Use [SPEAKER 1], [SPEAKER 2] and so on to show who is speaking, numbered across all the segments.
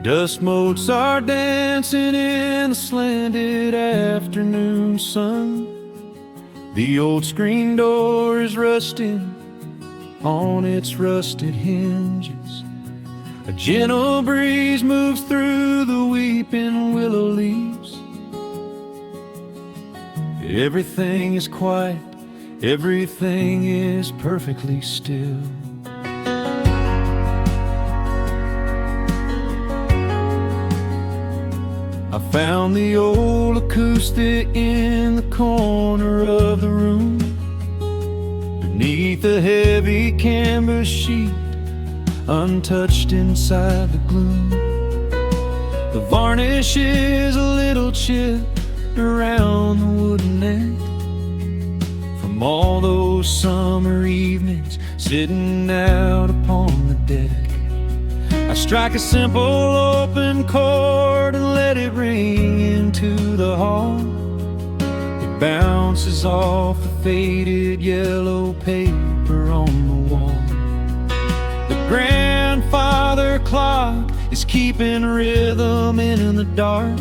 [SPEAKER 1] Dust motes are dancing in the slanted afternoon sun. The old screen door is rusting on its rusted hinges. A gentle breeze moves through the weeping willow leaves. Everything is quiet, everything is perfectly still. I found the old acoustic in the corner of the room, beneath a heavy canvas sheet, untouched inside the gloom. The varnish is a little chipped around the wooden neck from all those summer evenings sitting out upon the deck. I strike a simple open chord and let it ring into the hall. It bounces off the faded yellow paper on the wall. The grandfather clock is keeping rhythm in the dark,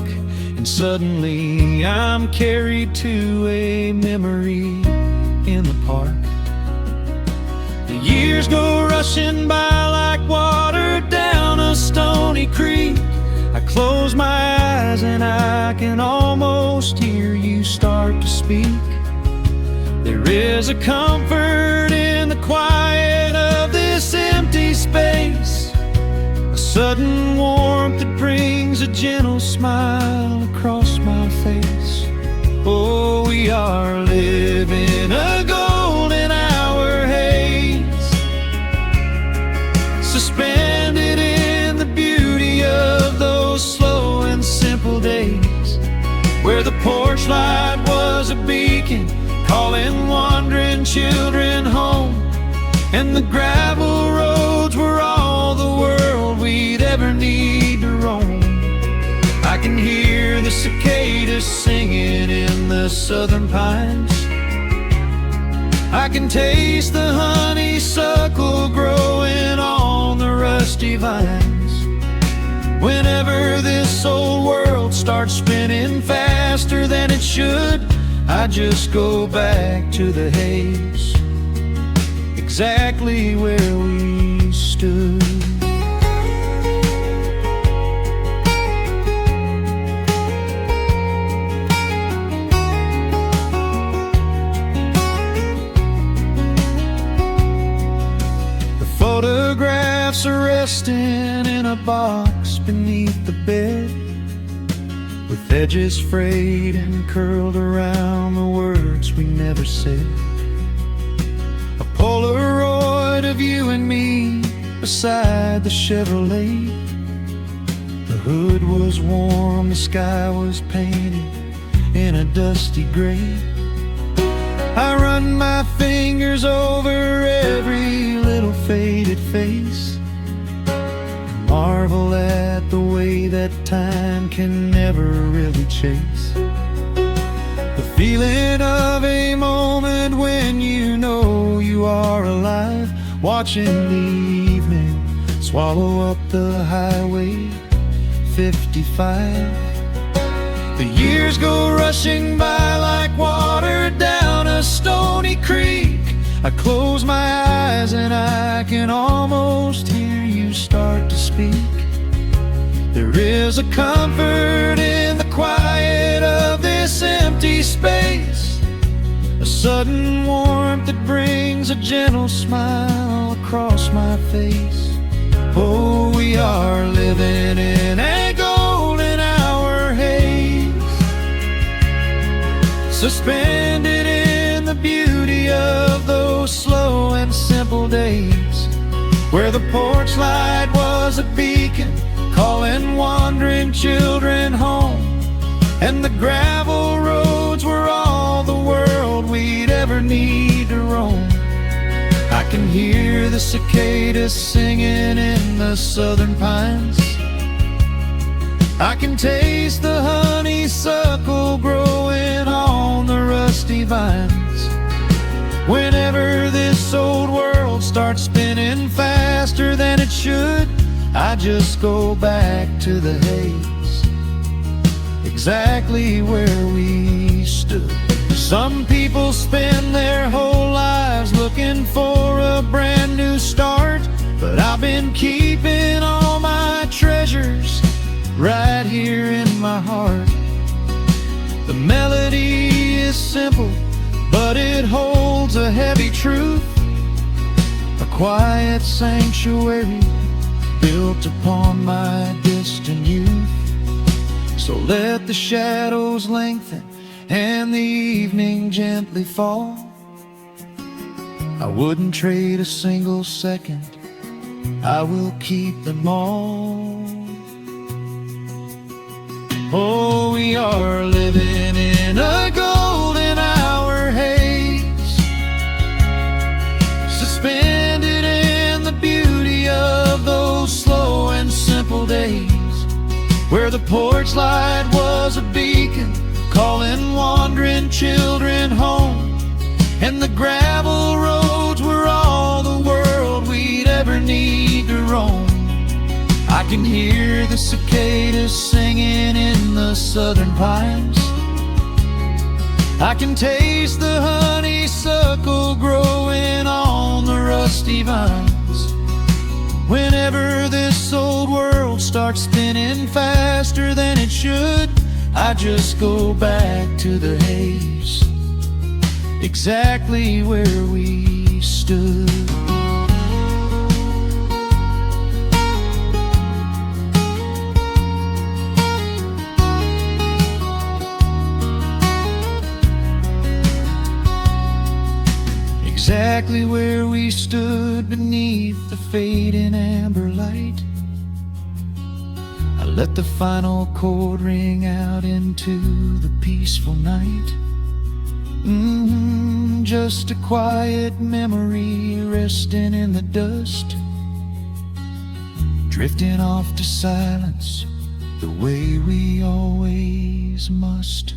[SPEAKER 1] and suddenly I'm carried to a memory in the park. The years go rushing by like water down a stony creek. I close my eyes and I can almost hear you start to speak. There is a comfort in the quiet of this empty space, a sudden warmth that brings a gentle smile across my face. Oh, we are living a golden hour haze, suspended in the beauty of those slow and simple days, where the porch light was a beacon calling wandering children home, and the gravel roads were all the world we'd ever need to roam. I can hear the cicadas singing in the southern pines. I can taste the honeysuckle growing on the rusty vines. Whenever this old world starts spinning faster than it should, I just go back to the haze, exactly where we stood. Photographs are resting in a box beneath the bed, with edges frayed and curled around the words we never said. A Polaroid of you and me beside the Chevrolet. The hood was warm, the sky was painted in a dusty gray. I run my fingers over every little faded face, marvel at the way that time can never really chase the feeling of a moment when you know you are alive, watching the evening swallow up the highway 55. The years go rushing by like water down a stony creek. I close my eyes and I can almost hear you start to speak. There is a comfort in the quiet of this empty space, a sudden warmth that brings a gentle smile across my face. Oh, we are living in a golden hour haze, suspended in the beauty of those slow and simple days, where the porch light was a beacon calling wandering children home, and the gravel roads were all the world we'd ever need to roam. I can hear the cicadas singing in the southern pines. I can taste the honeysuckle growing on the rusty vines. Whenever this old world starts spinning faster than it should, I just go back to the haze, exactly where we stood. Some people spend their whole lives looking for a brand new start, but I've been keeping all my treasures right here in my heart. The melody is simple, but it holds a heavy truth, a quiet sanctuary built upon my distant youth. So let the shadows lengthen and the evening gently fall. I wouldn't trade a single second, I will keep them all. Oh, we are living in a golden hour haze, suspended in the beauty of those slow and simple days, where the porch light was a beacon calling wandering children home, and the gravel roads were all the world we'd ever need to roam. I can hear the cicadas singing in the southern pines, I can taste the honeysuckle growing on the rusty vines. Whenever this old world starts spinning faster than it should, I just go back to the haze, exactly where we stood. Exactly where we stood beneath the fading amber light. I let the final chord ring out into the peaceful night. Just a quiet memory resting in the dust, drifting off to silence the way we always must.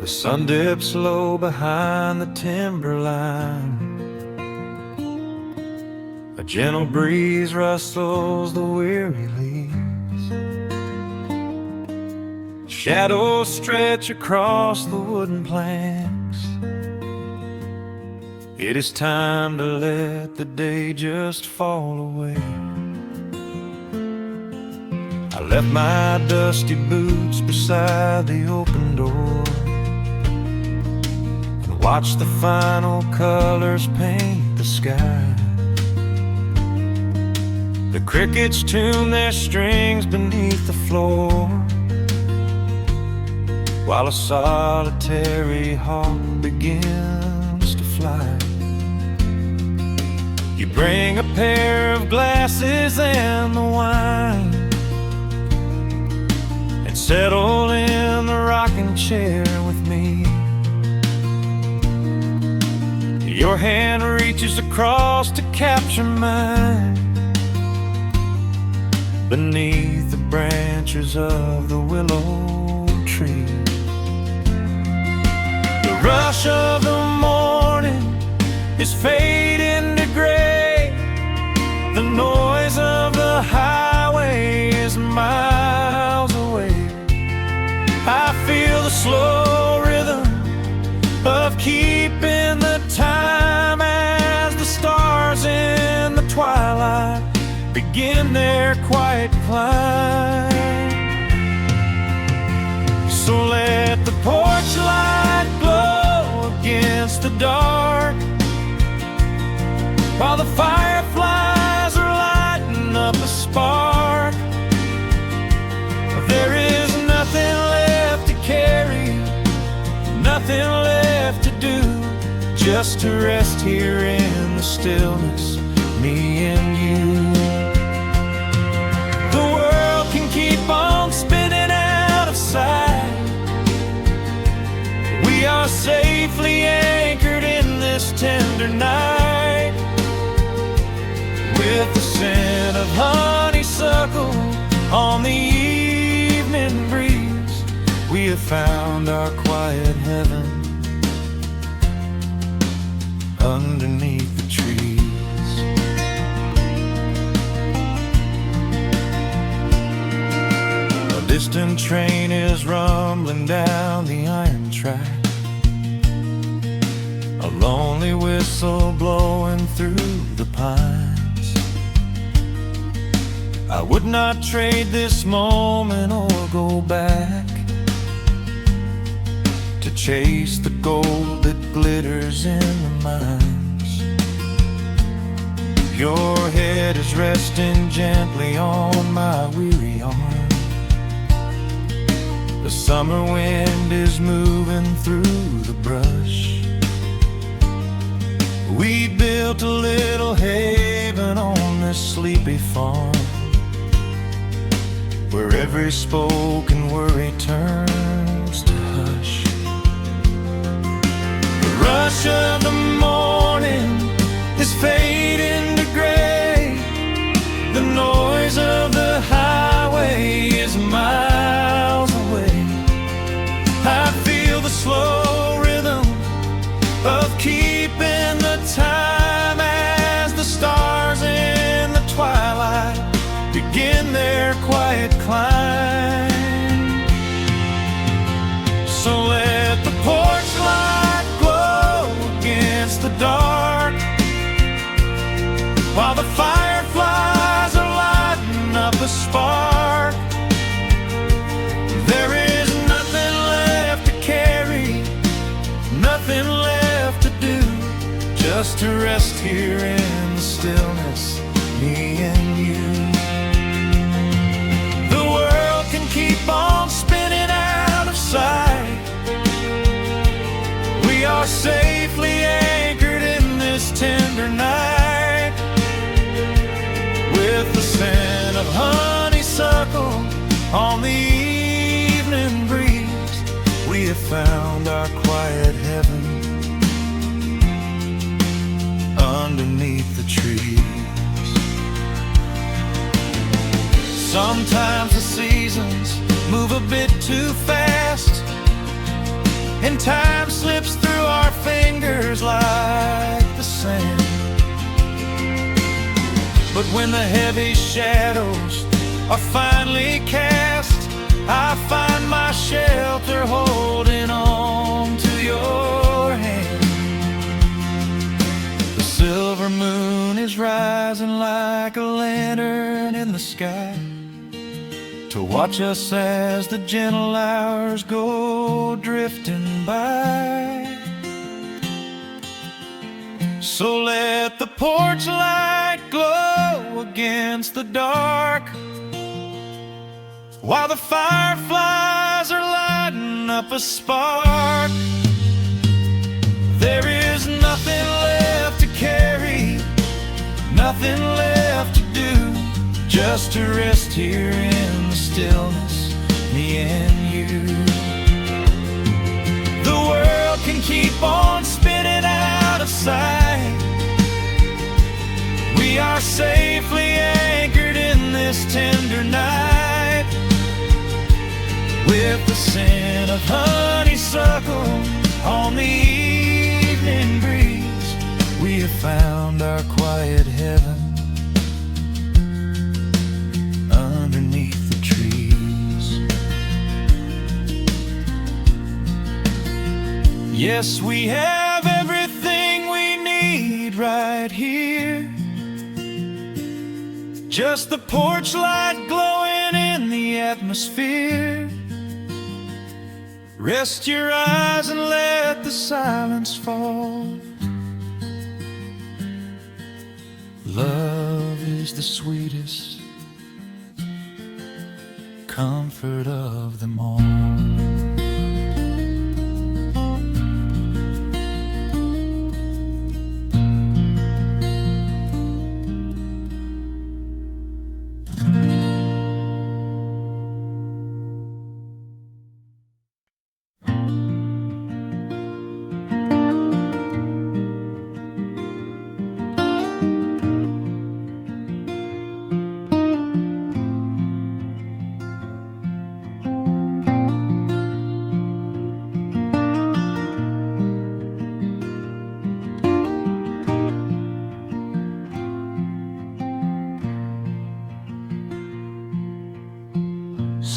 [SPEAKER 1] The sun dips low behind the timberline, a gentle breeze rustles the weary leaves, shadows stretch across the wooden planks. It is time to let the day just fall away. I left my dusty boots beside the open door, watch the final colors paint the sky. The crickets tune their strings beneath the floor, while a solitary hawk begins to fly. You bring a pair of glasses and the wine, and settle in the rocking chair with me. Your hand reaches across to capture mine, beneath the branches of the willow tree. The rush of the morning is fading to gray, the noise of the highway is miles away. I feel the slow rhythm of keeping the time as the stars in the twilight begin their quiet climb. So let the porch light glow against the dark, while the fireflies are lighting up a spark. There is nothing left to carry, nothing left to do, just to rest here in the stillness, me and you. tender night. With the scent of honeysuckle on the evening breeze, we have found our quiet heaven underneath the trees. A distant train is rumbling down the iron track, a lonely whistle blowing through the pines. I would not trade this moment or go back to chase the gold that glitters in the mines. Your head is resting gently on my weary arm. The summer wind is moving through the brush. We built a little haven on this sleepy farm, where every spoken worry turns to hush. The rush of the morning is fading to gray. The noise of the highway is miles away. I feel the slow rhythm of keeping the time as the stars in the twilight begin their quiet climb. So let the porch light glow against the dark, while the fireflies are lighting up a spark. There is nothing left to carry, nothing left to do, just to rest here in the stillness, me and you. The world can keep on spinning out of sight. We are safely anchored in this tender night. With the scent of honeysuckle on the evening breeze, we have found our quiet heaven underneath the trees. Sometimes the seasons move a bit too fast, and time slips through our fingers like the sand. But when the heavy shadows are finally cast, I find my shelter holding on to your hand. The silver moon is rising like a lantern in the sky, to watch us as the gentle hours go drifting by. So let the porch light glow against the dark, while the fireflies are lighting up a spark. There is nothing left to carry, nothing left to do, just to rest here in the stillness, me and you. The world can keep on spinning out of sight. We are safely anchored in this tender night. With the scent of honeysuckle on the evening breeze, we have found our quiet heaven underneath the trees. Yes, we have everything we need right here. Just the porch light glowing in the atmosphere. Rest your eyes and let the silence fall. Love is the sweetest comfort of them all.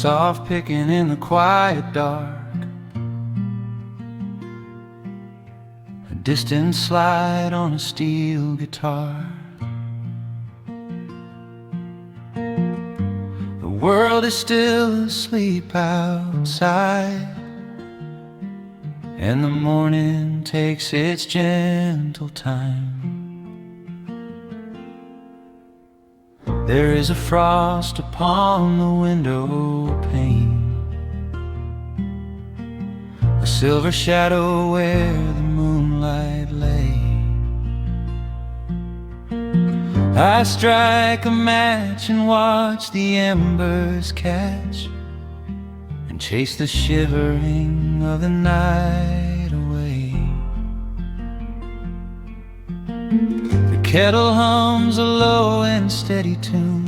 [SPEAKER 1] soft picking in the quiet dark, a distant slide on a steel guitar. The world is still asleep outside, and the morning takes its gentle time. There is a frost upon the window pane, a silver shadow where the moonlight lay. I strike a match and watch the embers catch, and chase the shivering of the night away. The kettle hums a low and steady tune,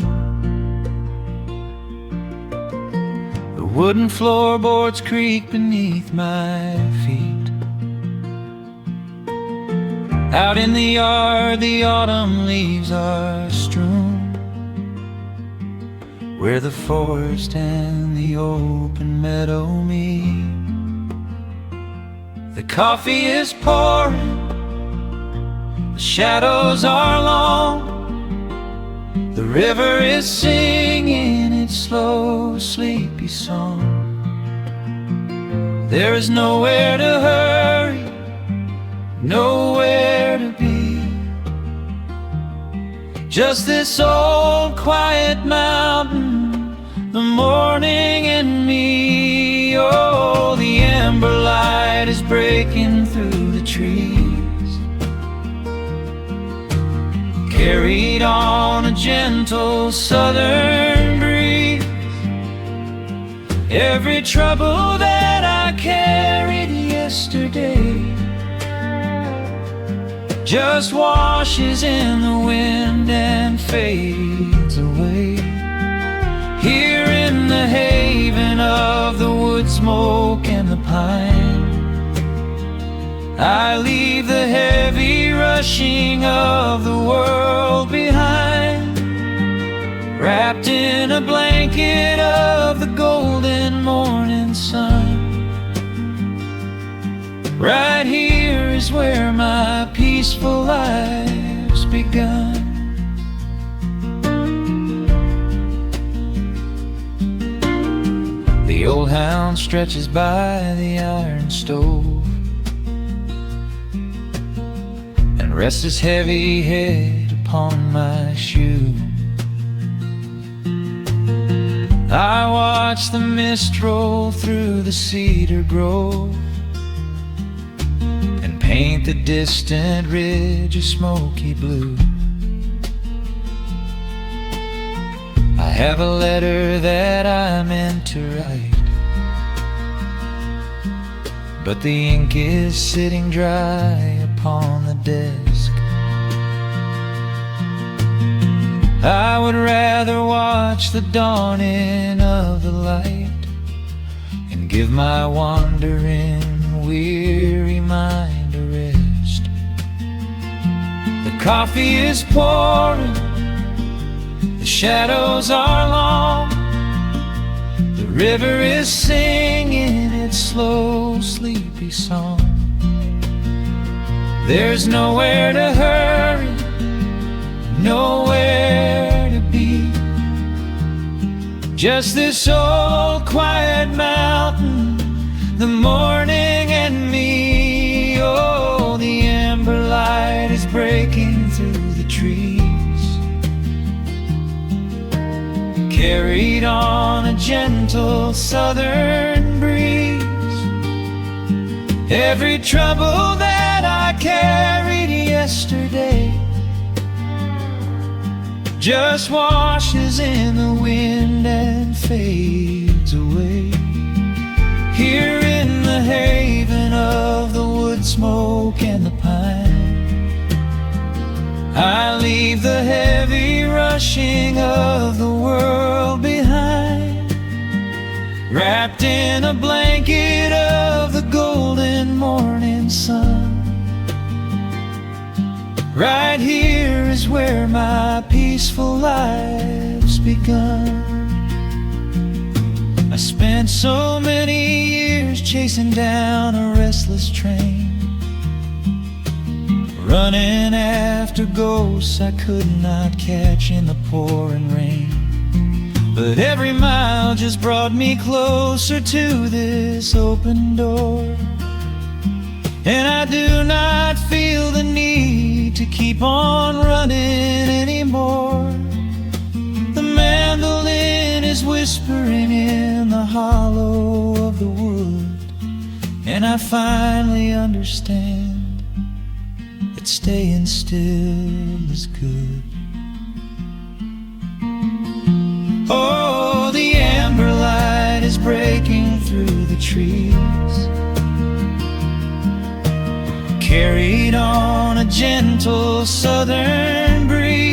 [SPEAKER 1] the wooden floorboards creak beneath my feet. Out in the yard the autumn leaves are strewn, where the forest and the open meadow meet. The coffee is pouring, the shadows are long, the river is singing its slow, sleepy song. There is nowhere to hurry, nowhere to be, just this old quiet mountain, the morning and me. Oh, the amber light is breaking through the trees, carried on a gentle southern breeze. Every trouble that I carried yesterday just washes in the wind and fades away. Here in the haven of the wood smoke and the pine, I leave the heavy rushing of the world behind, wrapped in a blanket of the golden morning sun. Right here is where my peaceful life's begun. The old hound stretches by the iron stove and rests his heavy head upon my shoe. I watch the mist roll through the cedar grove and paint the distant ridge a smoky blue. I have a letter that I meant to write, but the ink is sitting dry upon the desk. I would rather watch the dawning of the light and give my wandering, weary mind a rest. The coffee is pouring, the shadows are long, the river is singing its slow, sleepy song. There's nowhere to hurry, nowhere to be, just this old quiet mountain, the morning and me. Oh, the amber light is breaking through the trees, carried on a gentle southern breeze. Every trouble that I carried yesterday just washes in the wind and fades away. Here in the haven of the wood smoke and the pine, I leave the heavy rushing of the world behind, wrapped in a blanket of the golden morning sun. Right here is where my peaceful life's begun. I spent so many years chasing down a restless train, running after ghosts I could not catch in the pouring rain. But every mile just brought me closer to this open door, and I do not feel the need to keep on running anymore. The mandolin is whispering in the hollow of the wood, and I finally understand that staying still is good. Oh, the amber light is breaking through the trees, carried on a gentle southern breeze.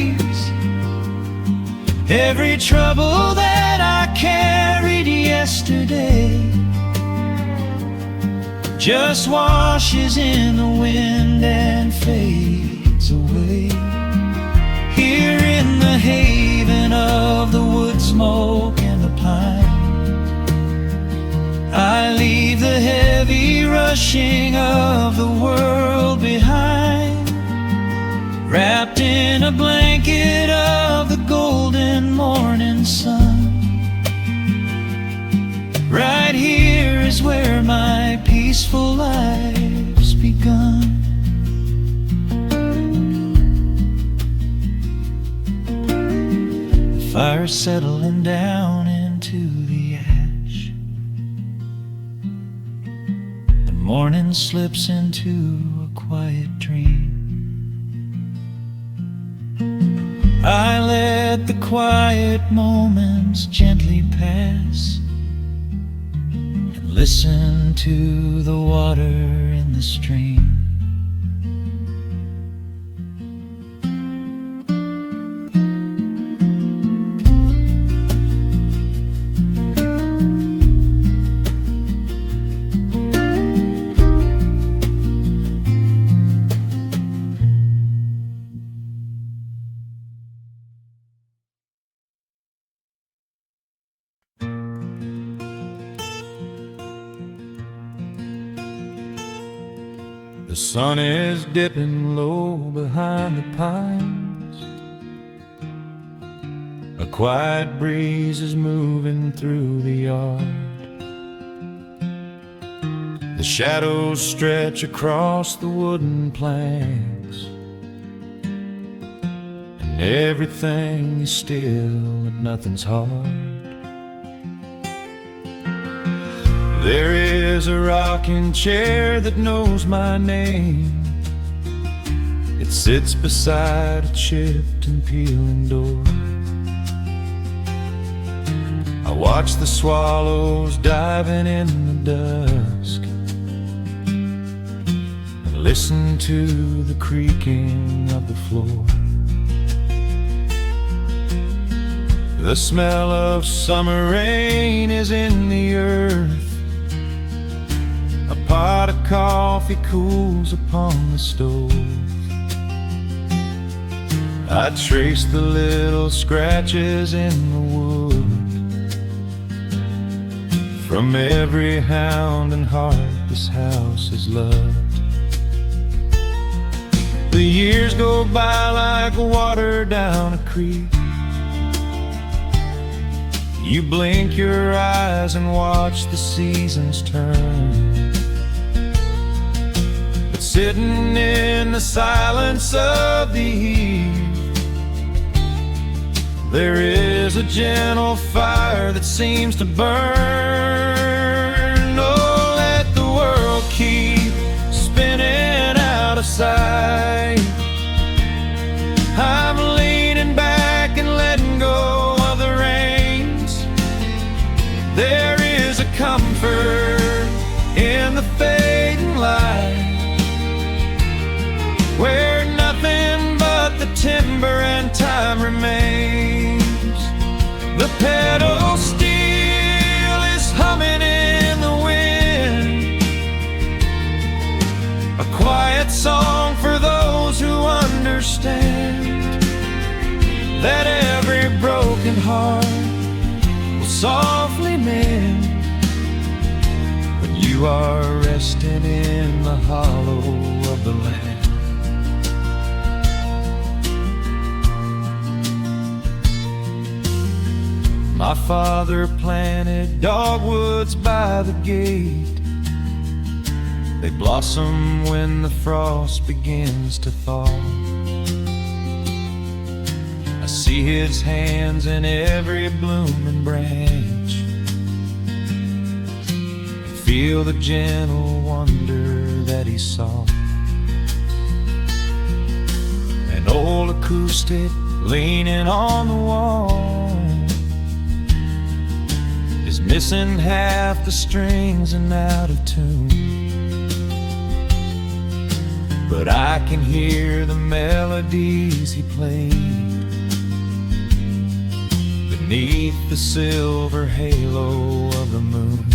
[SPEAKER 1] Every trouble that I carried yesterday just washes in the wind and fades away. Here in the haven of the wood smoke and the pine, I leave the heavy rushing of the world behind, wrapped in a blanket of the golden morning sun. Right here is where my peaceful life's begun. The fire's settling down into the ash, the morning slips into a quiet dream. I let the quiet moments gently pass and listen to the water in the stream. The sun is dipping low behind the pines, a quiet breeze is moving through the yard. The shadows stretch across the wooden planks, and everything is still and nothing's hard. There is a rocking chair that knows my name. It sits beside a chipped and peeling door. I watch the swallows diving in the dusk and listen to the creaking of the floor. The smell of summer rain is in the earth. A pot of coffee cools upon the stove. I trace the little scratches in the wood from every hound and heart this house has loved. The years go by like water down a creek. You blink your eyes and watch the seasons turn. Sitting in the silence of the eve, there is a gentle fire that seems to burn. Oh, let the world keep spinning out of sight. I'm leaning back and letting go of the reins. There is a comfort in the fading light, where nothing but the timber and time remains. The pedal steel is humming in the wind, a quiet song for those who understand that every broken heart will softly mend. You are resting in the hollow of the land. My father planted dogwoods by the gate. They blossom when the frost begins to thaw. I see his hands in every blooming branch, and feel the gentle wonder that he saw. An old acoustic leaning on the wall is missing half the strings and out of tune, but I can hear the melodies he played beneath the silver halo of the moon.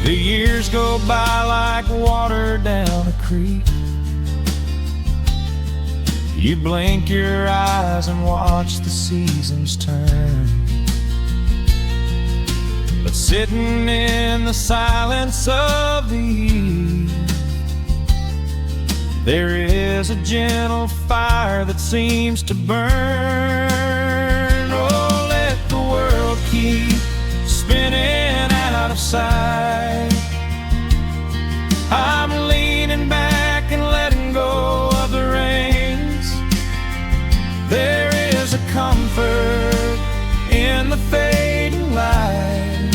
[SPEAKER 1] The years go by like water down a creek. You blink your eyes and watch the seasons turn, but sitting in the silence of the eve, there is a gentle fire that seems to burn. Oh, let the world keep spinning out of sight. I'm leaning back and letting go of the reins. There is a comfort in the fading light,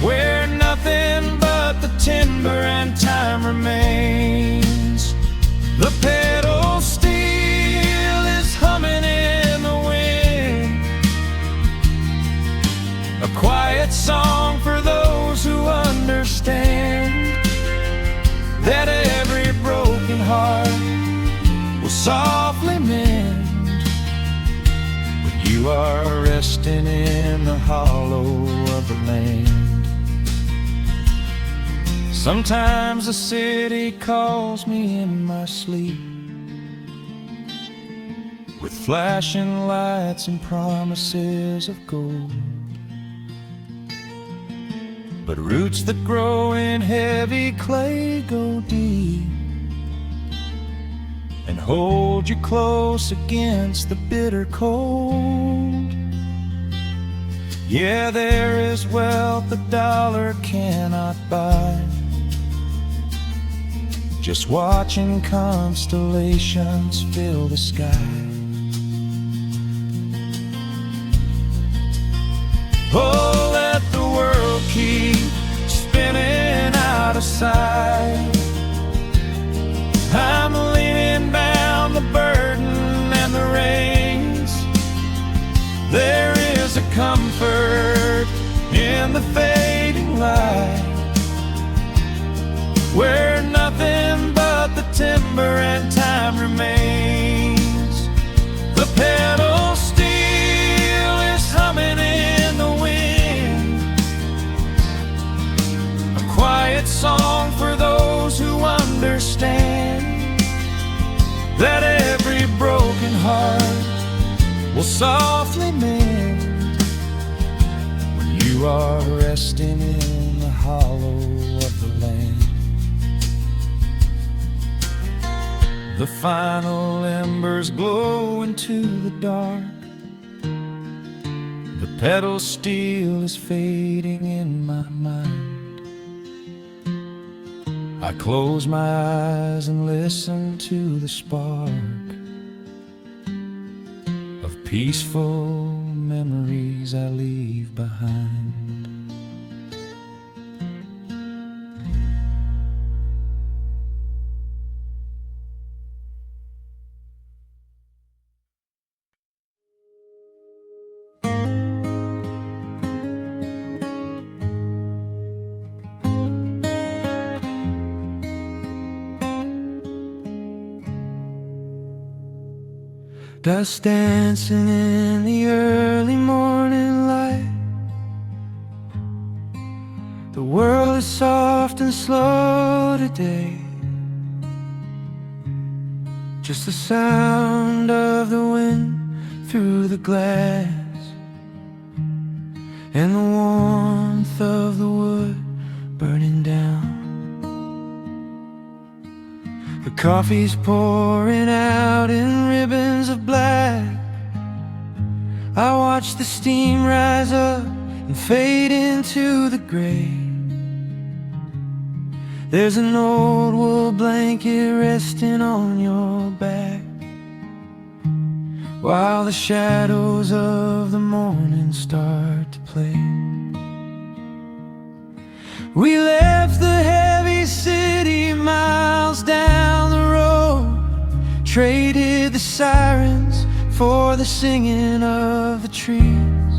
[SPEAKER 1] where nothing but the timber and time remains. The pedal steel is humming in the wind, a quiet song for those who understand that every broken heart will softly mend when you are resting in the hollow of the land. Sometimes the city calls me in my sleep, with flashing lights and promises of gold, but roots that grow in heavy clay go deep and hold you close against the bitter cold. Yeah, there is wealth a dollar cannot buy, just watching constellations fill the sky. Oh, let the world keep spinning out of sight. I'm leaning down the burden and the reins. There is a comfort in the fading light, where nothing but the timber and time remains. The pedal steel is humming in the wind, a quiet song for those who understand that every broken heart will softly mend when you are resting in the hollow of the land. The final embers glow into the dark. The pedal steel is fading in my mind. I close my eyes and listen to the spark of peaceful memories I leave behind. Dust dancing in the early morning light. The world is soft and slow today. Just the sound of the wind through the glass, and the warmth warmth of the wood burning down. The coffee's pouring out in ribbons of black. I watch the steam rise up and fade into the gray. There's an old wool blanket resting on your back, while the shadows of the morning start to play. We left the heavy city miles down the road, traded the sirens for the singing of the trees.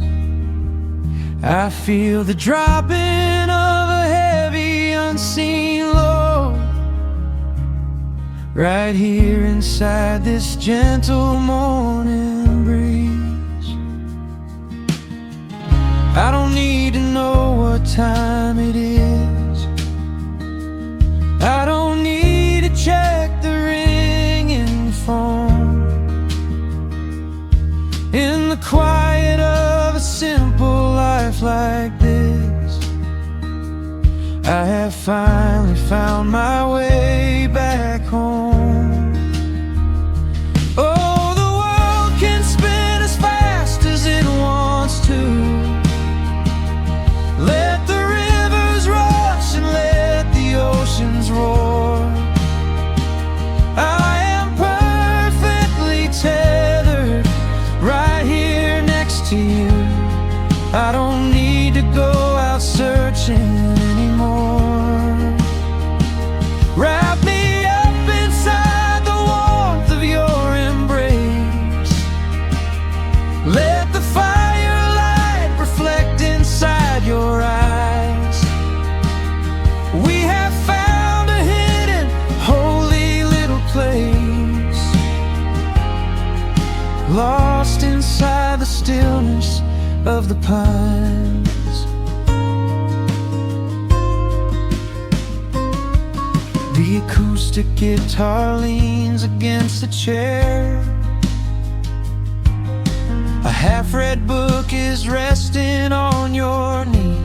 [SPEAKER 1] I feel the dropping of a heavy unseen load right here inside this gentle morning breeze. I don't need to know what time it is. I don't need to check the ringing phone. In the quiet of a simple life like this, I have finally found my way back home. Oh, the world can spin as fast as it wants to. Let the rivers rush and let the oceans roar. I am perfectly tethered right here next to you. I don't need to go out searching anymore. Wrap me up inside the warmth of your embrace. Let the firelight reflect inside your eyes. We have found a hidden, holy little place, lost inside the stillness of the pines. The acoustic guitar leans against the chair. A half-read book is resting on your knee.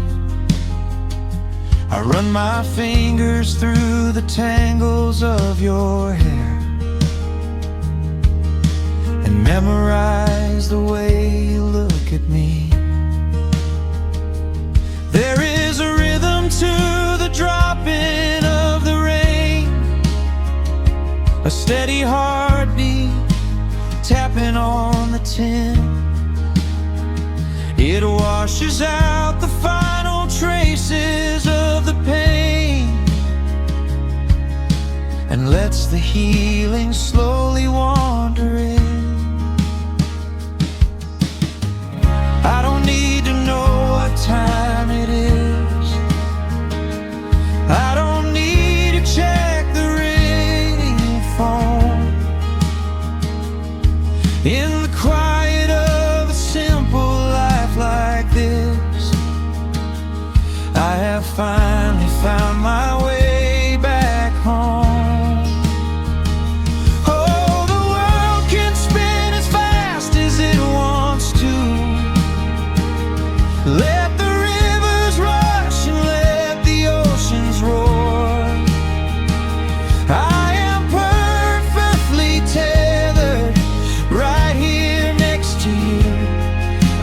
[SPEAKER 1] I run my fingers through the tangles of your hair and memorize the way you look at me. There is a rhythm to the dropping of the rain, a steady heartbeat tapping on the tin. It washes out the final traces of the pain and lets the healing slowly wander in. I don't need to know what time it is. I don't need to check the ringing phone. In the quiet of a simple life like this, I have finally found my way back home. Oh, the world can spin as fast as it wants to. Let the rivers rush and let the oceans roar. I am perfectly tethered right here next to you.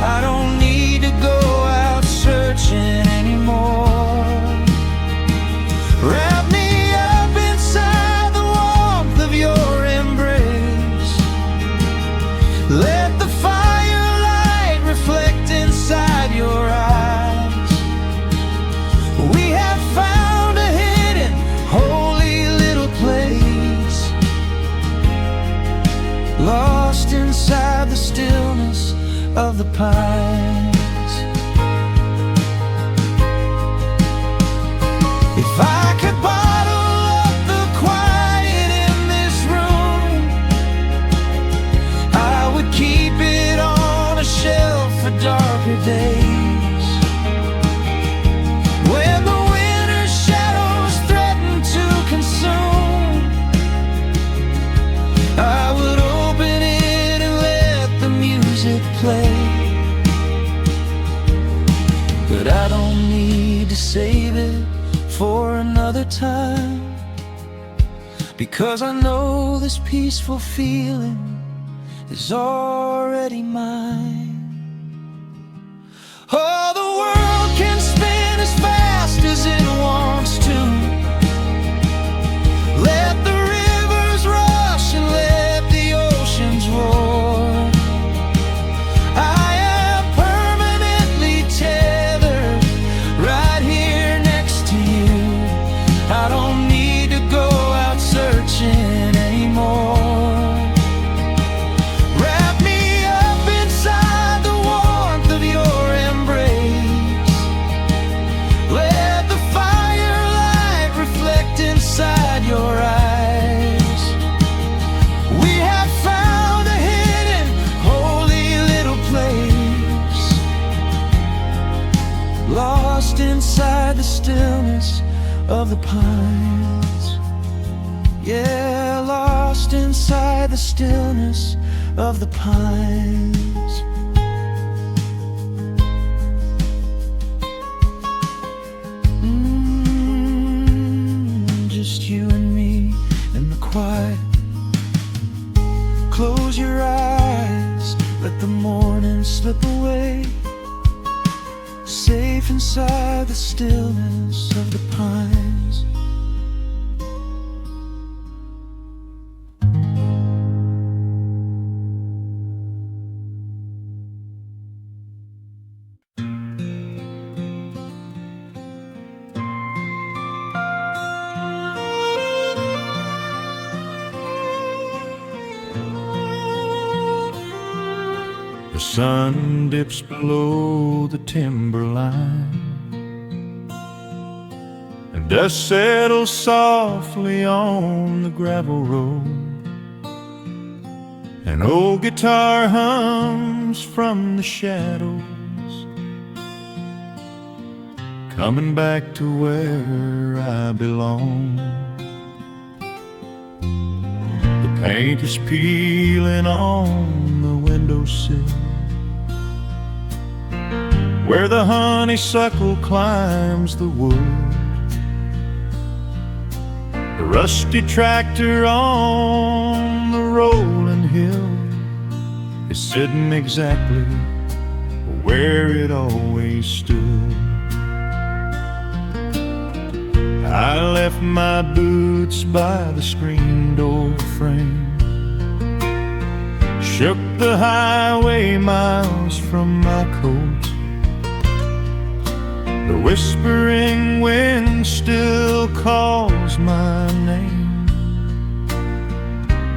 [SPEAKER 1] I don't need to go out searching anymore. Wrap me up inside the warmth of your embrace. Let the firelight reflect inside your eyes. We have found a hidden, holy little place, lost inside the stillness of the pines. If I could bottle up the quiet in this room, I would keep it on a shelf for darker days. When the winter's shadows threaten to consume, I would open it and let the music play. but I don't need to save it for another time, because I know this peaceful feeling is already mine. Oh, the world can spin as fast as it wants to. Let the rivers rush and let the oceans roar. I am permanently tethered right here next to you. I don't need to go out searching anymore. Inside the stillness of the pines, yeah, lost inside the stillness of the pines. Just you and me in the quiet. Close your eyes, let the morning slip away, safe inside the stillness of the pines. The sun dips below the timberline, and dust settles softly on the gravel road. An old guitar hums from the shadows, coming back to where I belong. The paint is peeling on the windowsill, where the honeysuckle climbs the wood. The rusty tractor on the rolling hill is sitting exactly where it always stood. I left my boots by the screen door frame, shook the highway miles from my coat. The whispering wind still calls my name,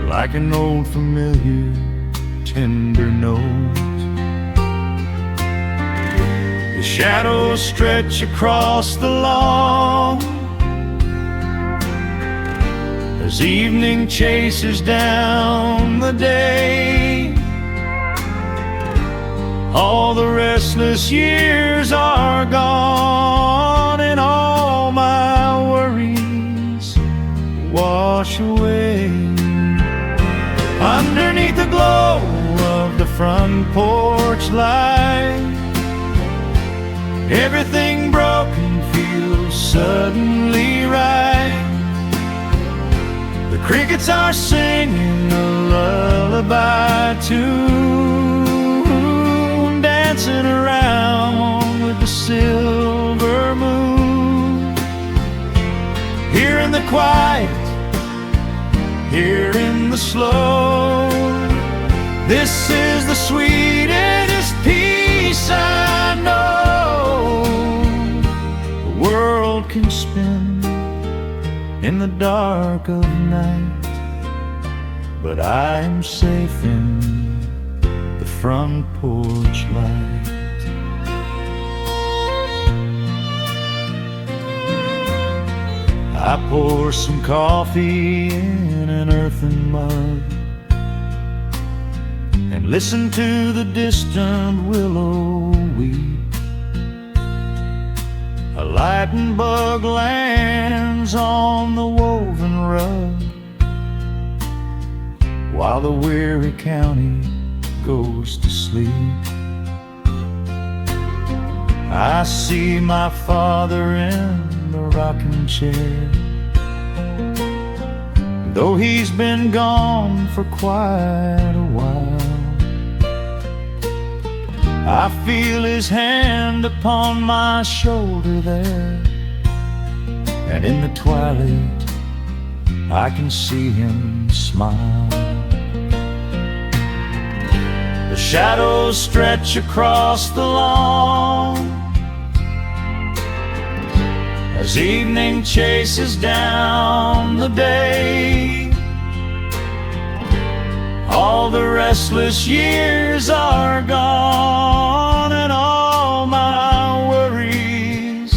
[SPEAKER 1] like an old familiar tender note. The shadows stretch across the lawn as evening chases down the day. All the restless years are gone, and all my worries wash away. Underneath the glow of the front porch light, everything broken feels suddenly right. The crickets are singing a lullaby tune, dancing around with the silver moon. Here in the quiet, here in the slow, this is the sweetest peace I know. The world can spin in the dark of night, but I am safe in the front porch light. I pour some coffee in an earthen mug and listen to the distant willow weep. A lightning bug lands on the woven rug, while the weary county goes to sleep. I see my father in the rocking chair. Though he's been gone for quite a while, I feel his hand upon my shoulder there, and in the twilight I can see him smile. The shadows stretch across the lawn as evening chases down the day. All the restless years are gone, and all my worries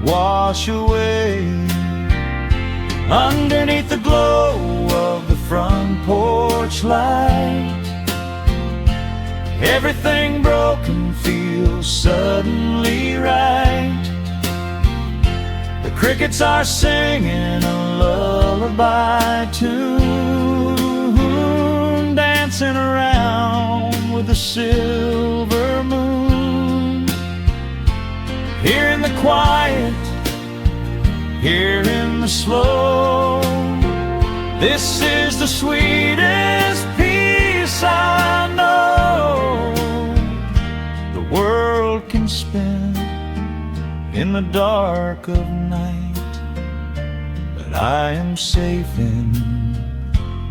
[SPEAKER 1] wash away. Underneath the glow of the front porch light, everything broken feels suddenly right. The crickets are singing a lullaby tune, dancing around with the silver moon. Here in the quiet, here in the slow, this is the sweetest peace I know. The world can spin in the dark of night, but I am safe in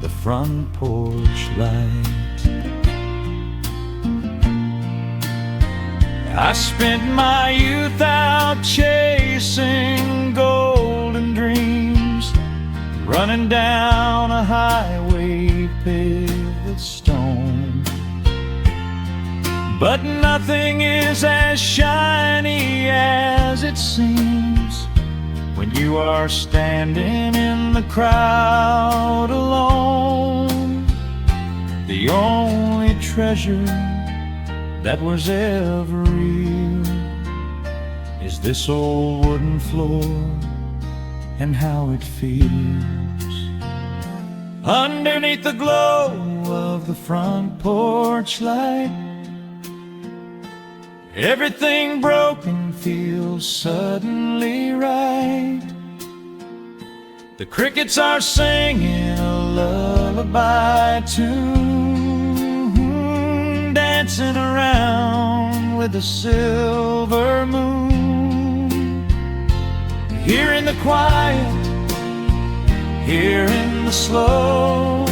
[SPEAKER 1] the front porch light. I spent my youth out chasing golden dreams, running down a highway paved with stone. But nothing is as shiny as it seems when you are standing in the crowd alone. The only treasure that was ever real is this old wooden floor and how it feels. Underneath the glow of the front porch light, everything broken feels suddenly right. The crickets are singing a lullaby tune, dancing around with the silver moon. Here in the quiet, here in the slow,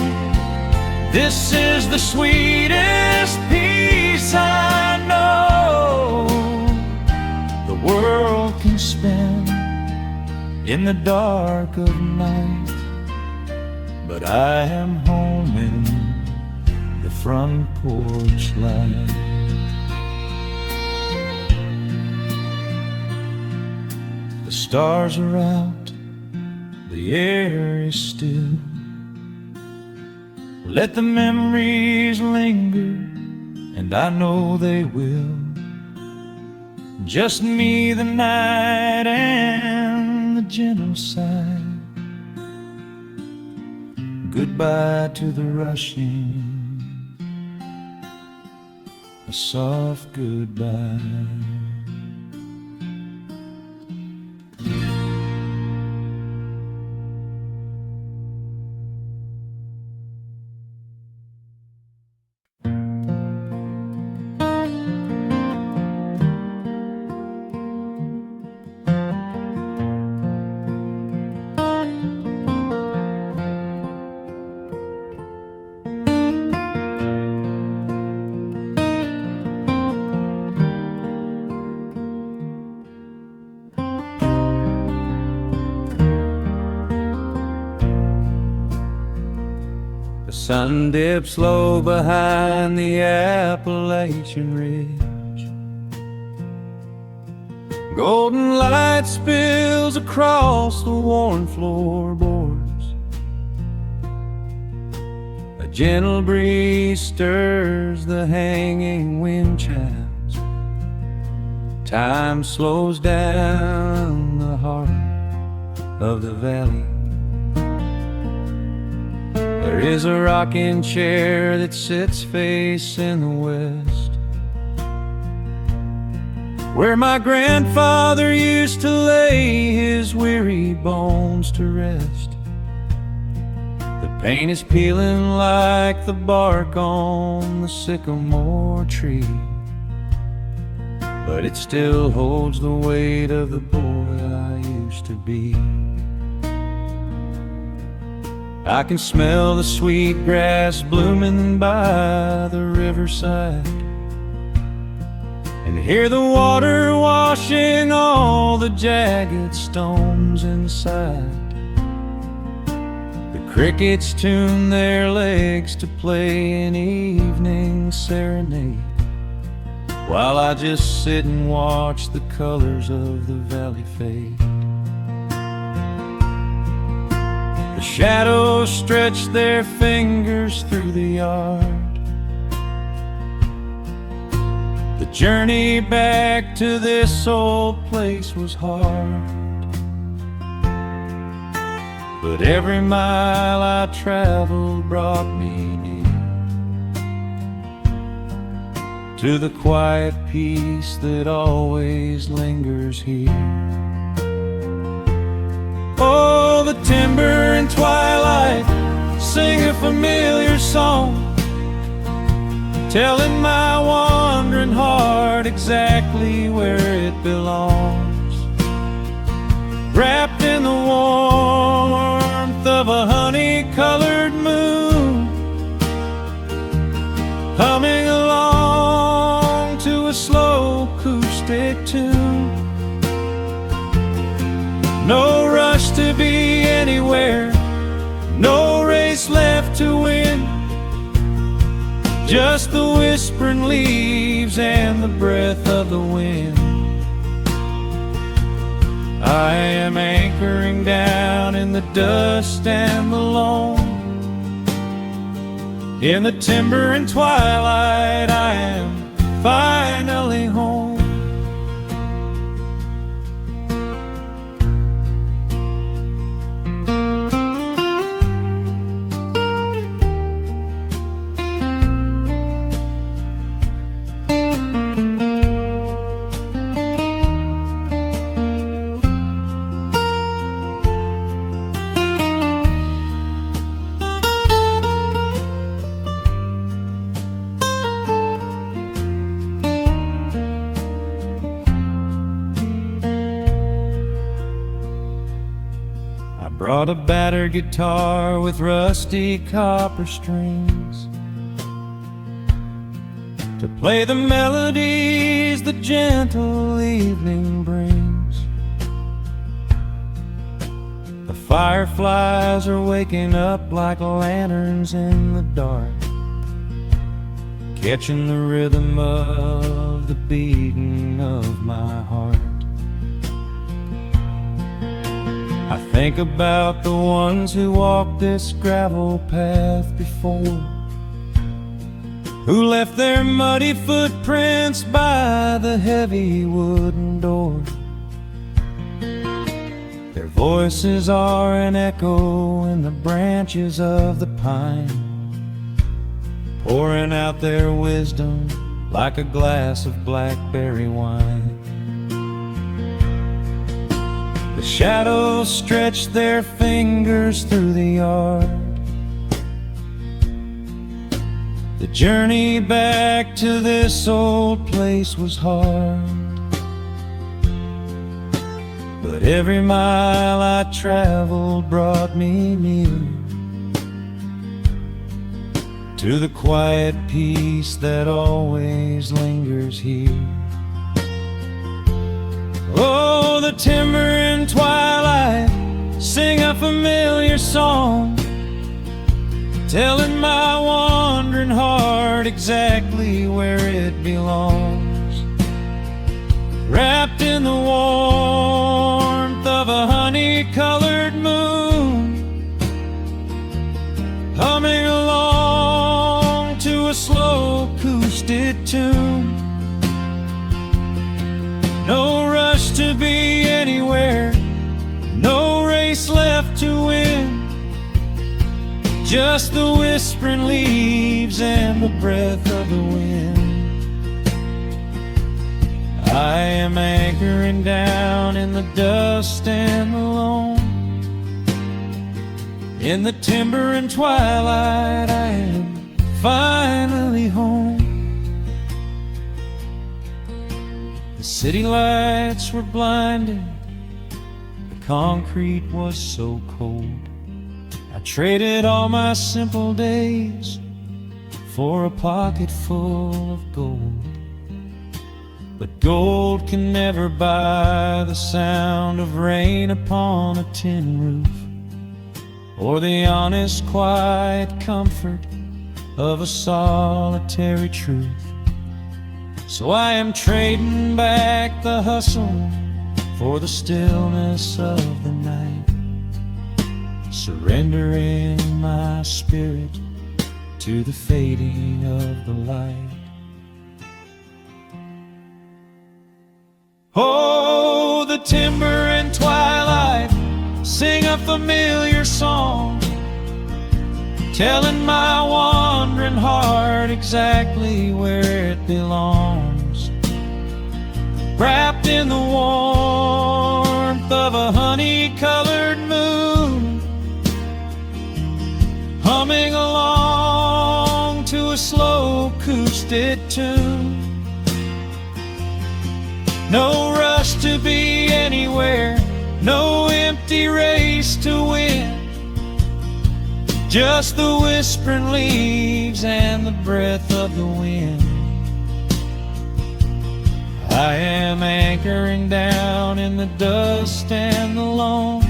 [SPEAKER 1] this is the sweetest peace I know. The world can spin in the dark of night, but I am home in the front porch light. The stars are out, the air is still. Let the memories linger, and I know they will. Just me, the night, and the gentle sigh. Goodbye to the rushing, a soft goodbye. Sun dips low behind the Appalachian Ridge. Golden light spills across the worn floorboards. A gentle breeze stirs the hanging wind chimes. Time slows down the heart of the valley. There is a rocking chair that sits facing the west. where my grandfather used to lay his weary bones to rest. The paint is peeling like the bark on the sycamore tree, but it still holds the weight of the boy I used to be. I can smell the sweet grass blooming by the riverside, and hear the water washing all the jagged stones inside. The crickets tune their legs to play an evening serenade, while I just sit and watch the colors of the valley fade. The shadows stretch their fingers through the yard. The journey back to this old place was hard, but every mile I traveled brought me near to the quiet peace that always lingers here. Oh, the timber and twilight sing a familiar song, telling my wandering heart exactly where it belongs. Wrapped in the warmth of a honey-colored moon, humming along to a slow acoustic tune. No rush to be anywhere, no race left to win, just the whispering leaves and the breath of the wind. I am anchoring down in the dust and the loam. In the timber and twilight I am finally home. Brought a battered guitar with rusty copper strings to play the melodies the gentle evening brings. The fireflies are waking up like lanterns in the dark, catching the rhythm of the beating of my heart. I think about the ones who walked this gravel path before, who left their muddy footprints by the heavy wooden door. Their voices are an echo in the branches of the pine, pouring out their wisdom like a glass of blackberry wine. The shadows stretch their fingers through the yard. The journey back to this old place was hard, but every mile I traveled brought me near to the quiet peace that always lingers here. Oh, the timber and twilight sing a familiar song, telling my wandering heart exactly where it belongs. Wrapped in the warmth of a honey-colored moon, humming along to a slow acoustic tune. No rush to be anywhere, no race left to win, just the whispering leaves and the breath of the wind. I am anchoring down in the dust and the loam. In the timber and twilight, I am finally home. The city lights were blinding, the concrete was so cold. I traded all my simple days for a pocket full of gold. But gold can never buy the sound of rain upon a tin roof, or the honest, quiet comfort of a solitary truth. So I am trading back the hustle for the stillness of the night, surrendering my spirit to the fading of the light. Oh, the timber and twilight sing a familiar song, telling my wandering heart exactly where it belongs. Wrapped in the warmth of a honey-colored moon, humming along to a slow acoustic tune. No rush to be anywhere, no empty race to win, just the whispering leaves and the breath of the wind. I am anchoring down in the dust and the loam.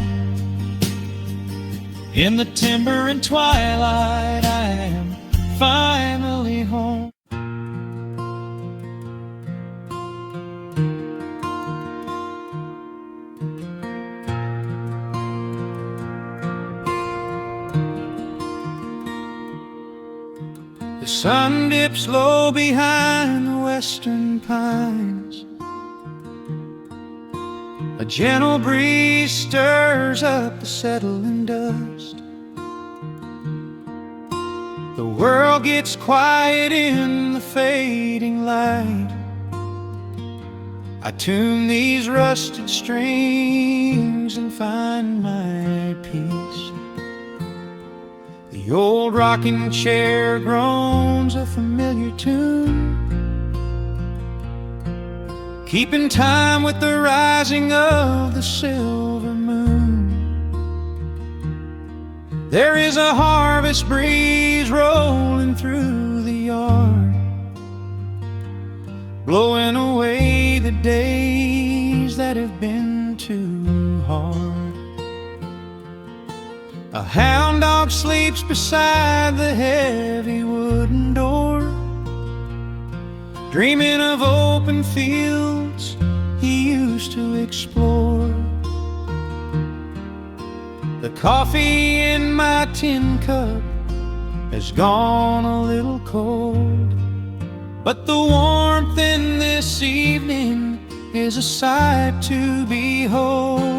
[SPEAKER 1] In the timber and twilight, I am finally home. The sun dips low behind the western pines. A gentle breeze stirs up the settling dust. The world gets quiet in the fading light. I tune these rusted strings and find my peace. The old rocking chair groans a familiar tune, keeping time with the rising of the silver moon. There is a harvest breeze rolling through the yard, blowing away the days that have been too hard. A hound dog sleeps beside the heavy wooden door, dreaming of open fields he used to explore. The coffee in my tin cup has gone a little cold, but the warmth in this evening is a sight to behold.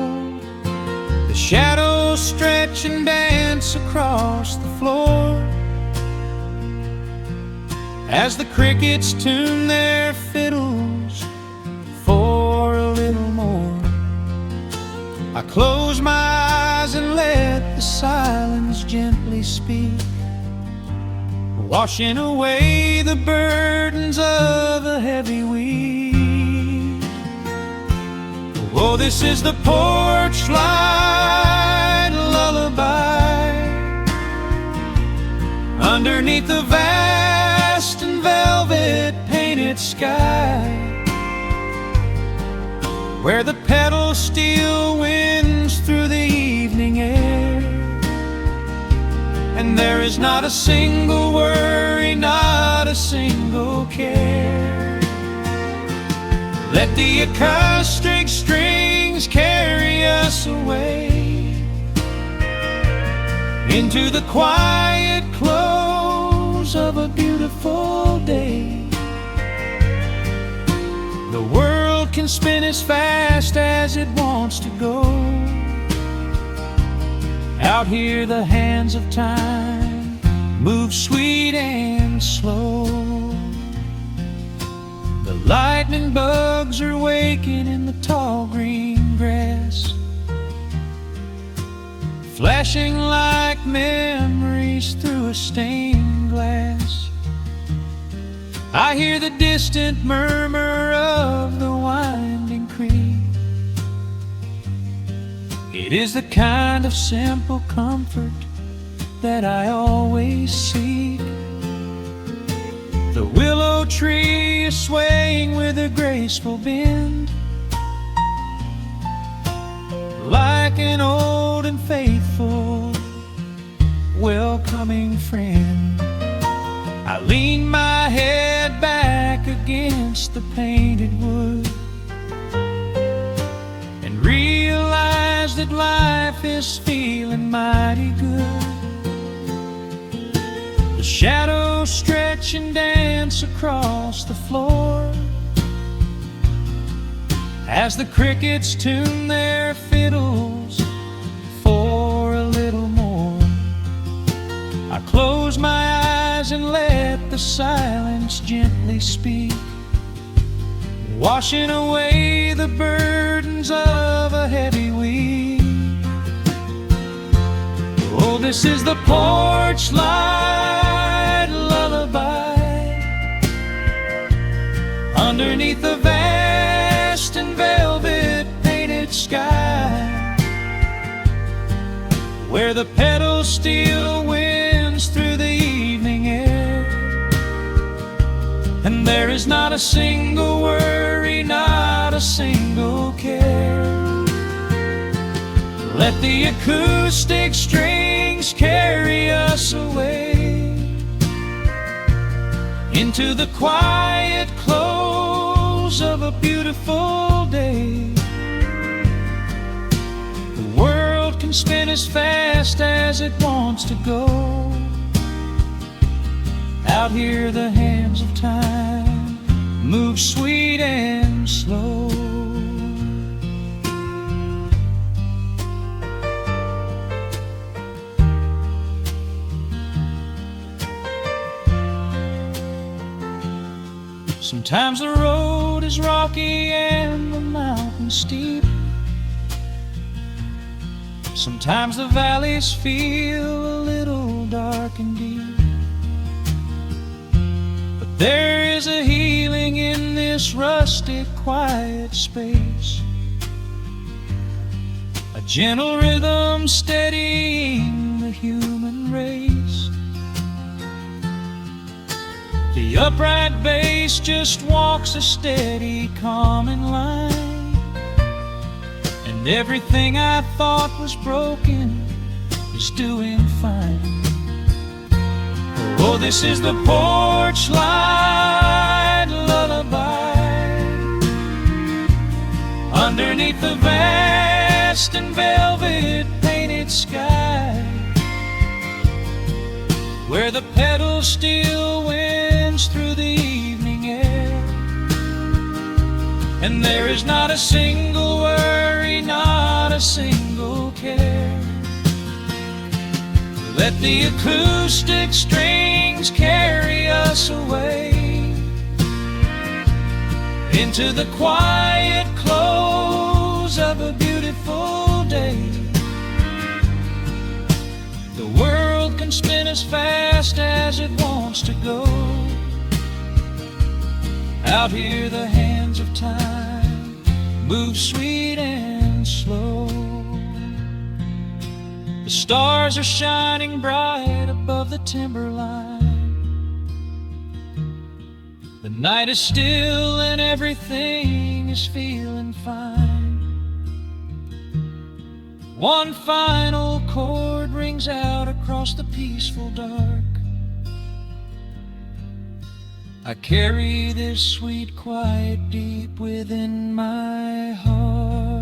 [SPEAKER 1] The shadows stretch and dance across the floor as the crickets tune their fiddles for a little more. I close my eyes and let the silence gently speak, washing away the burdens of a heavy week. Oh, this is the porch light lullaby underneath the vast and velvet painted sky, where the petals steal winds through the evening air, and there is not a single worry, not a single care. Let the acoustic strings carry us away into the quiet close of a beautiful day. The world can spin as fast as it wants to go. Out here the hands of time move sweet and slow. The lightning bugs are waking in the tall green grass, flashing like memories through a stained glass. I hear the distant murmur of the winding creek. It is the kind of simple comfort that I always seek. The willow tree is swaying with a graceful bend, like an old and faithful welcoming friend. I lean my head back against the painted wood and realize that life is feeling mighty good. The shadows stretch and dance across the floor as the crickets tune their fiddles for a little more. I close my eyes and let the silence gently speak, washing away the burdens of a heavy week. Oh, this is the porch light lullaby underneath the vast and velvet painted sky, where the petals still winds through the evening air, and there is not a single worry, not a single care. Let the acoustic strings carry us away into the quiet close of a beautiful day. The world can spin as fast as it wants to go. Out here the hands of time move sweet and slow. Sometimes the road is rocky and the mountain steep. Sometimes the valleys feel a little dark and deep. But there is a healing in this rustic, quiet space, a gentle rhythm steadying the human race. The upright bass just walks a steady, calming line, and everything I thought was broken is doing fine. Oh, this is the porch light lullaby underneath the vast and velvet painted sky, where the petals still winds through the evening air, and there is not a single worry, not a single care. Let the acoustic strings carry us away into the quiet close of a beautiful day. The world can spin as fast as it wants to go. Out here the hands of time move sweet and slow. The stars are shining bright above the timberline. The night is still and everything is feeling fine. One final chord rings out across the peaceful dark. I carry this sweet quiet deep within my heart.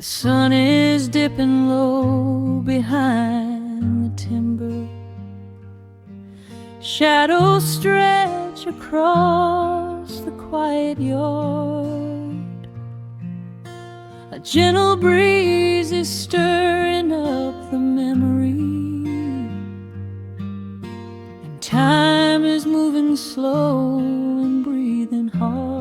[SPEAKER 2] sun is dipping low behind the timber. Shadows stretch across the quiet yard. A gentle breeze is stirring up the memory, and time is moving slow and breathing hard.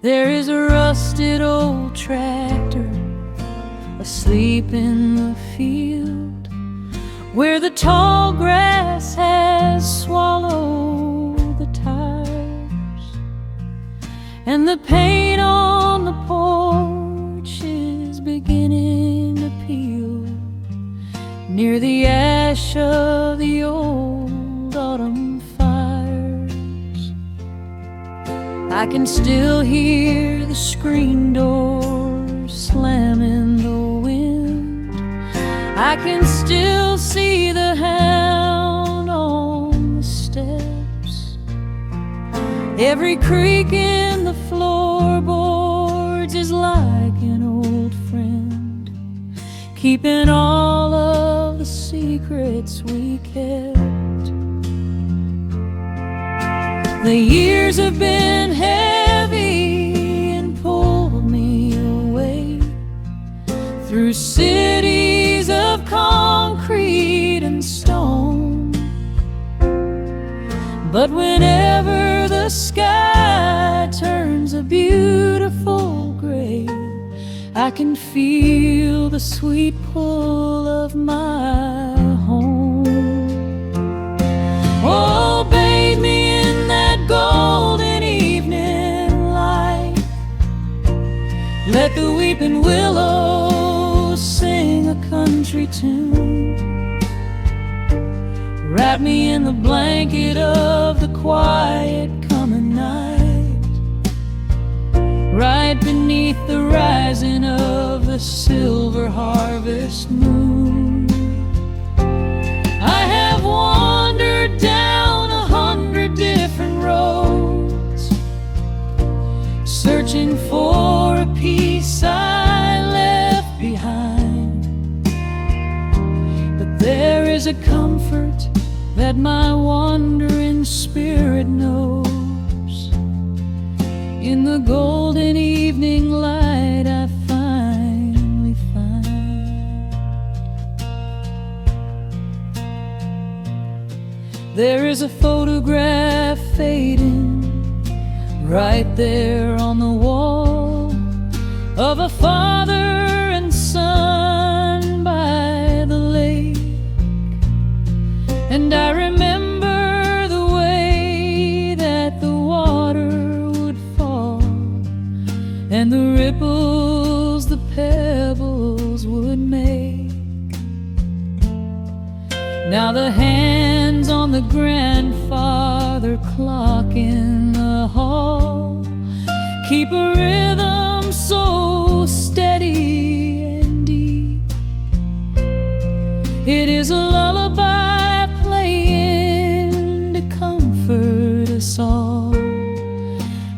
[SPEAKER 2] There is a rusted old tractor asleep in the field, where the tall grass has swallowed the tires, and the paint on the porch is beginning to peel near the ash of the old autumn fires. I can still hear the screen door slam in the wind. I can still see the hound on the steps. Every creak in the floorboards is like an old friend, keeping all of the secrets we kept. The years have been heavy and pulled me away through cities of concrete and stone. But whenever the sky turns a beautiful gray, I can feel the sweet pull of my home. Oh, bathe me in that golden evening light. Let the weeping willows sing a country tune. Wrap me in the blanket of the quiet coming night, right beneath the rising of the silver harvest moon. I have wandered down 100 different roads, searching for a piece I left behind. But there is a comfort that my wandering spirit knows. In the golden evening light I finally find. There is a photograph fading right there on the wall, of a father and son by the lake. And I remember the way that the water would fall, and the ripples the pebbles would make. Now the hands on the grandfather clock in the hall keep a rhythm so steady and deep. It is a lullaby playing to comfort us all,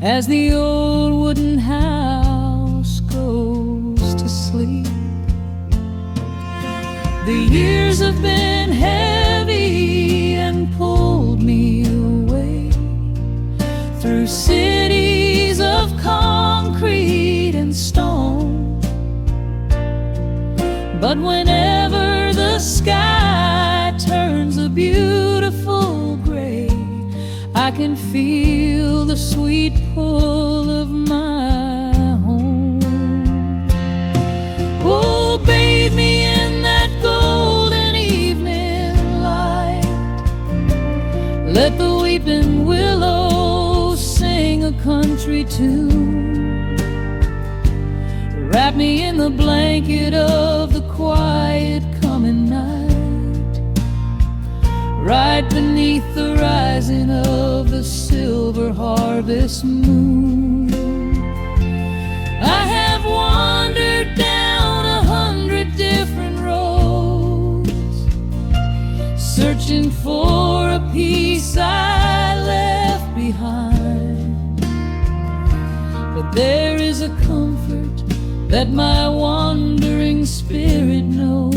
[SPEAKER 2] as the old wooden house goes to sleep. The years have been heavy and pulled me away through cities of concrete and stone. But whenever the sky turns a beautiful gray, I can feel the sweet pull of my home. Oh, bathe me in that golden evening light. Let the weeping willows sing a country tune. Wrap me in the blanket of the quiet coming night, right beneath the rising of the silver harvest moon. I have wandered down 100 different roads, searching for a piece I left behind. But there is a comfort that my wandering spirit knows.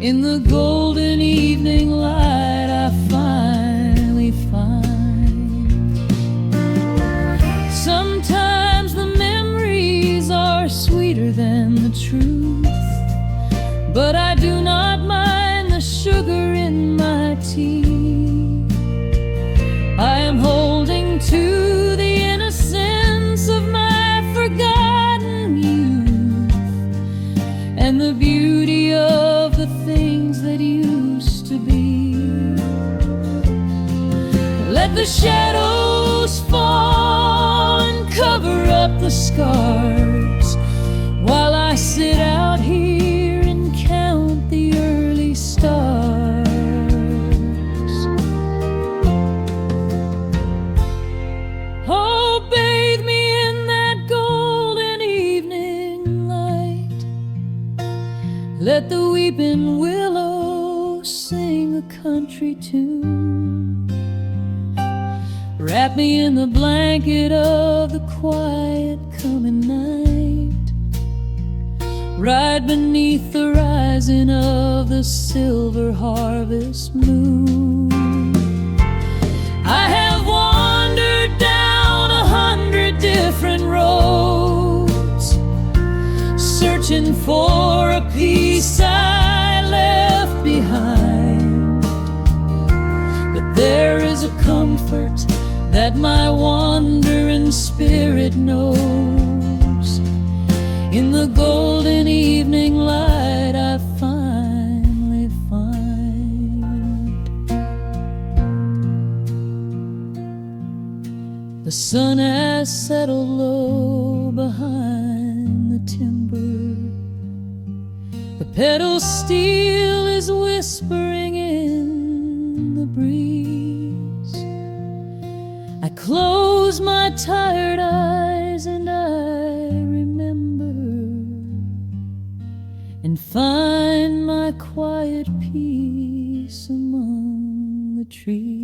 [SPEAKER 2] In the golden evening light I finally find. Sometimes the memories are sweeter than the truth, but I do not mind the sugar in my tea. I am holding to the innocence of my forgotten youth, and the beauty of the things that used to be. Let the shadows fall and cover up the scars, while I sit out here and count the early stars. Oh, bathe me in that golden evening light. Let the weeping willow sing a country tune. Wrap me in the blanket of the quiet coming night. Ride beneath the rising of the silver harvest moon. I have wandered down 100 different roads, searching for a peace I left behind. But there is a comfort that my wandering spirit knows. In the golden evening light I finally find. The sun has settled low behind the timber. The pedal steel is whispering in the breeze. I close my tired eyes and I remember, and find my quiet peace among the trees.